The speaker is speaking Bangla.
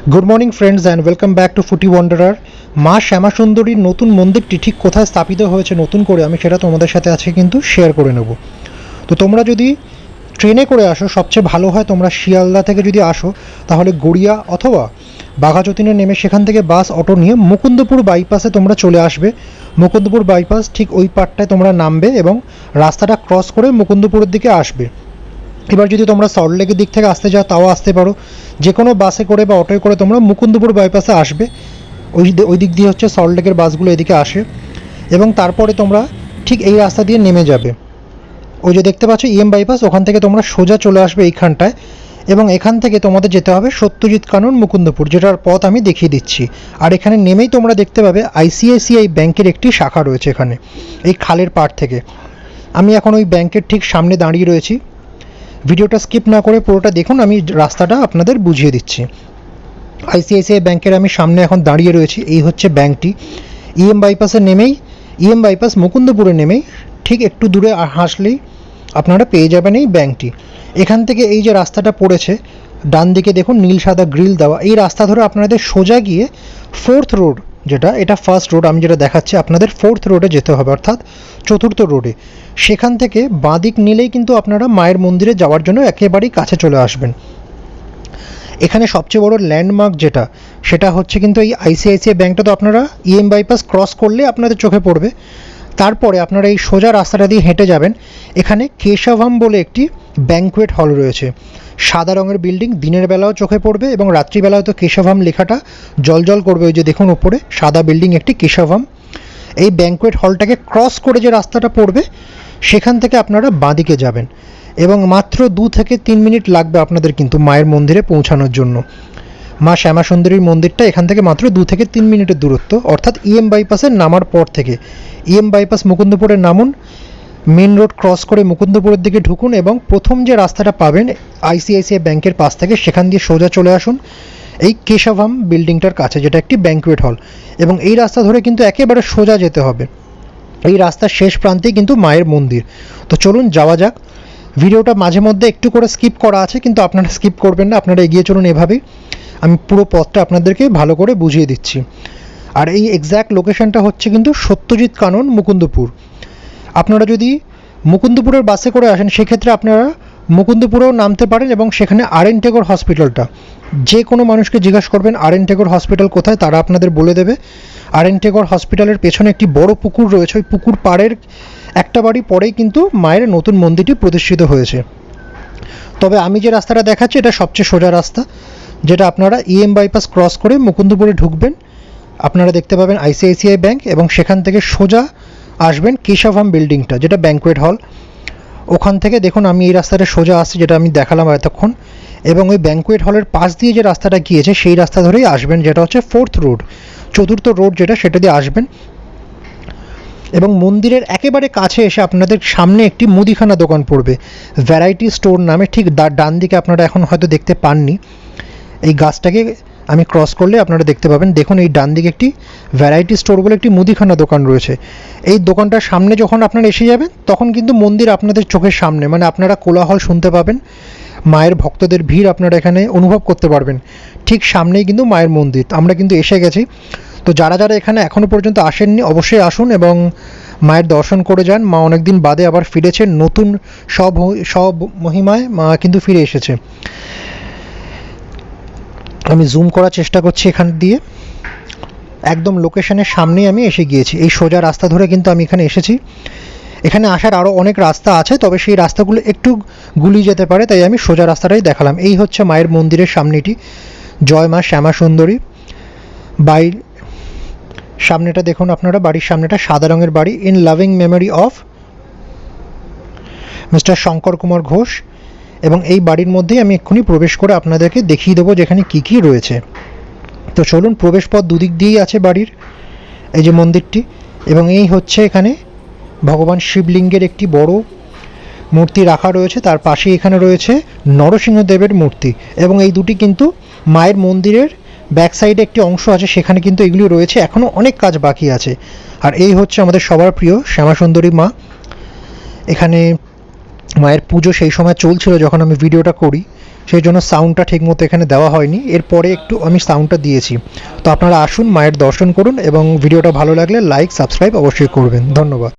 Good morning friends and welcome back to ফুটি ওয়ান্ডারার। মা শ্যামা সুন্দরীর নতুন মন্দিরটি ঠিক কোথায় স্থাপিত হয়েছে নতুন করে, আমি সেটা তোমাদের সাথে আজকে কিন্তু শেয়ার করে নেব। তো তোমরা যদি ট্রেনে করে আসো সবচেয়ে ভালো হয়, তোমরা শিয়ালদা থেকে যদি আসো তাহলে গড়িয়া অথবা বাঘাযতীনে নেমে সেখান থেকে বাস অটো নিয়ে মুকুন্দপুর বাইপাসে তোমরা চলে আসবে। মুকুন্দপুর বাইপাস ঠিক ওই পাটটায় তোমরা নামবে এবং রাস্তাটা ক্রস করে মুকুন্দপুরের দিকে আসবে। এবার যদি তোমরা সল্টলেকের দিক থেকে আসতে যাও তাও আসতে পারো, যে কোনো বাসে করে বা অটোয় করে তোমরা মুকুন্দপুর বাইপাসে আসবে। ওই দিক দিয়ে হচ্ছে সল্টলেকের বাসগুলো এদিকে আসে এবং তারপরে তোমরা ঠিক এই রাস্তা দিয়ে নেমে যাবে। ওই যে দেখতে পাচ্ছ ইএম বাইপাস, ওখান থেকে তোমরা সোজা চলে আসবে এইখানটায় এবং এখান থেকে তোমাদের যেতে হবে সত্যজিৎ কানন মুকুন্দপুর, যেটার পথ আমি দেখিয়ে দিচ্ছি। আর এখানে নেমেই তোমরা দেখতে পাবে আইসিআইসিআই ব্যাংকের একটি শাখা রয়েছে এখানে, এই খালের পাড় থেকে। আমি এখন ওই ব্যাংকের ঠিক সামনে দাঁড়িয়ে রয়েছি। ভিডিওটা স্কিপ না করে পুরোটা দেখুন, আমি রাস্তাটা আপনাদের বুঝিয়ে দিচ্ছি। আইসিআইসিআই ব্যাংকের আমি সামনে এখন দাঁড়িয়ে রয়েছি। এই হচ্ছে ব্যাংকটি। ইএম বাইপাসে নেমেই, ইএম বাইপাস মুকুন্দপুরে নেমেই ঠিক একটু দূরে হাসলেই আপনারা পেয়ে যাবেন এই ব্যাংকটি। এখান থেকে এই যে রাস্তাটা পড়েছে ডান দিকে দেখুন নীল সাদা গ্রিল দেওয়া, এই রাস্তা ধরে আপনাদের সোজা গিয়ে ফোর্থ রোড, যেটা এটা ফার্স্ট রোড আমি যেটা দেখাচ্ছি আপনাদের, ফোর্থ রোডে যেতে হবে, অর্থাৎ চতুর্থ রোডে। সেখান থেকে বাঁদিক নিলেই কিন্তু আপনারা মায়ের মন্দিরে যাওয়ার জন্য একেবারেই কাছে চলে আসবেন। এখানে সবচেয়ে বড় ল্যান্ডমার্ক যেটা, সেটা হচ্ছে কিন্তু এই আইসিআইসিআই ব্যাংকটা। তো আপনারা ইএম বাইপাস ক্রস করলে আপনাদের চোখে পড়বে। তারপরে আপনারা এই সোজা রাস্তাটা দিয়ে হেঁটে যাবেন। এখানে কেশভাম বলে একটি ব্যাংকুয়েট হল রয়েছে, সাদা রঙের বিল্ডিং। দিনের বেলাও চোখে পড়বে এবং রাত্রিবেলাও তো কেশভাম লেখাটা জল করবে। ওই যে দেখুন ওপরে সাদা বিল্ডিং একটি কেশভাম। এই ব্যাংকুয়েট হলটাকে ক্রস করে যে রাস্তাটা পড়বে সেখান থেকে আপনারা বাঁদিকে যাবেন এবং মাত্র 2 থেকে 3 মিনিট লাগবে আপনাদের কিন্তু মায়ের মন্দিরে পৌঁছানোর জন্য। মা শ্যামা সুন্দরীর মন্দিরটা এখান থেকে মাত্র 2 থেকে 3 মিনিটের দূরত্ব, অর্থাৎ ইএম বাইপাসের নামার পর থেকে। ইএম বাইপাস মুকুন্দপুরে নামুন, মেন রোড ক্রস করে মুকুন্দপুরের দিকে ঢুকুন এবং প্রথম যে রাস্তাটা পাবেন আইসিআইসিআই ব্যাংকের পাশ থেকে, সেখান দিয়ে সোজা চলে আসুন এই কেশভাম বিল্ডিংটার কাছে, যেটা একটি ব্যাংকুয়েট হল। এবং এই রাস্তা ধরে কিন্তু একেবারে সোজা যেতে হবে। এই রাস্তার শেষ প্রান্তেই কিন্তু মায়ের মন্দির। তো চলুন যাওয়া যাক। ভিডিওটা মাঝে মধ্যে একটু করে স্কিপ করা আছে, কিন্তু আপনারা স্কিপ করবেন না, আপনারা এগিয়ে চলুন এভাবেই। আমি পুরো পথটা আপনাদেরকে ভালো করে বুঝিয়ে দিচ্ছি। আর এই এক্স্যাক্ট লোকেশনটা হচ্ছে কিন্তু সত্যজিৎ কানন মুকুন্দপুর। আপনারা যদি মুকুন্দপুরের বাসে করে আসেন সেক্ষেত্রে আপনারা মুকুন্দপুরেও নামতে পারেন এবং সেখানে আরএন টেগোর হসপিটালটা, যে কোনো মানুষকে জিজ্ঞাসা করবেন আরএন টেগোর হসপিটাল কোথায়, তারা আপনাদের বলে দেবে। আরএন টেগোর হসপিটালের পেছনে একটি বড় পুকুর রয়েছে, ওই পুকুর পাড়ের একটা বাড়ি পরেই কিন্তু মায়ের নতুন মন্দিরটি প্রতিষ্ঠিত হয়েছে। তবে আমি যে রাস্তাটা দেখাচ্ছি এটা সবচেয়ে সোজা রাস্তা, যেটা আপনারা ইএম বাইপাস ক্রস করে মুকুন্দপুরে ঢুকবেন। আপনারা দেখতে পাবেন আইসিআইসিআই ব্যাংক এবং সেখান থেকে সোজা আসবেন কেশভাম বিল্ডিংটা, যেটা ব্যাংকুয়েট হল। ওখান থেকে দেখুন আমি এই রাস্তাটা সোজা আসছি, যেটা আমি দেখালাম এতক্ষণ। এবং ওই ব্যাংকুয়েট হলের পাশ দিয়ে যে রাস্তাটা গিয়েছে সেই রাস্তা ধরেই আসবেন, যেটা হচ্ছে ফোর্থ রোড, চতুর্থ রোড যেটা, সেটা দিয়ে আসবেন। এবং মন্দিরের একেবারে কাছে এসে আপনাদের সামনে একটি মুদিখানা দোকান পড়বে, ভ্যারাইটি স্টোর নামে। ঠিক ডান দিকে আপনারা এখন হয়তো দেখতে পাননি, এই গাছটাকে আমি ক্রস করলে আপনারা দেখতে পাবেন। দেখুন এই ডান দিকে একটি ভ্যারাইটি স্টোর বলে একটি মুদিখানা দোকান রয়েছে। এই দোকানটার সামনে যখন আপনারা এসে যাবেন তখন কিন্তু মন্দির আপনাদের চোখের সামনে, মানে আপনারা কোলাহল শুনতে পাবেন, মায়ের ভক্তদের ভিড় আপনারা এখানে অনুভব করতে পারবেন। ঠিক সামনেই কিন্তু মায়ের মন্দির। আমরা কিন্তু এসে গেছি। তো যারা যারা এখানে এখনও পর্যন্ত আসেননি অবশ্যই আসুন এবং মায়ের দর্শন করে যান। মা অনেকদিন বাদে আবার ফিরেছেন, নতুন সব মহিমায় মা কিন্তু ফিরে এসেছে। আমি জুম করার চেষ্টা করছি এখান দিয়ে, একদম লোকেশনের সামনেই আমি এসে গিয়েছি। এই সোজা রাস্তা ধরে কিন্তু আমি এখানে এসেছি। এখানে আসার আরও অনেক রাস্তা আছে, তবে সেই রাস্তাগুলো একটু গুলিয়ে যেতে পারে, তাই আমি সোজা রাস্তাটাই দেখালাম। এই হচ্ছে মায়ের মন্দিরের সামনেটি, জয় মা শ্যামা সুন্দরী। বাড়ির সামনেটা দেখুন আপনারা, বাড়ির সামনেটা সাদা রঙের বাড়ি, in loving memory of mister Shankar Kumar Ghosh. এবং এই বাড়ির মধ্যেই আমি এক্ষুনি প্রবেশ করে আপনাদেরকে দেখিয়ে দেবো যেখানে কী কী রয়েছে। তো চলুন, প্রবেশ পথ দুদিক দিয়েই আছে বাড়ির, এই যে মন্দিরটি। এবং এই হচ্ছে এখানে ভগবান শিবলিঙ্গের একটি বড় মূর্তি রাখা রয়েছে, তার পাশে এখানে রয়েছে নরসিংহদেবের মূর্তি। এবং এই দুটি কিন্তু মায়ের মন্দিরের ব্যাক সাইডে একটি অংশ আছে, সেখানে কিন্তু এগুলি রয়েছে, এখনও অনেক কাজ বাকি আছে। আর এই হচ্ছে আমাদের সবার প্রিয় শ্যামা সুন্দরী মা। এখানে মায়ের পুজো সেই সময় চলছিল যখন আমি ভিডিওটা করি, সেই জন্য সাউন্ডটা ঠিকমতো এখানে দেওয়া হয়নি। এরপরে একটু আমি সাউন্ডটা দিয়েছি। তো আপনারা আসুন, মায়ের দর্শন করুন এবং ভিডিওটা ভালো লাগলে লাইক সাবস্ক্রাইব অবশ্যই করবেন। ধন্যবাদ।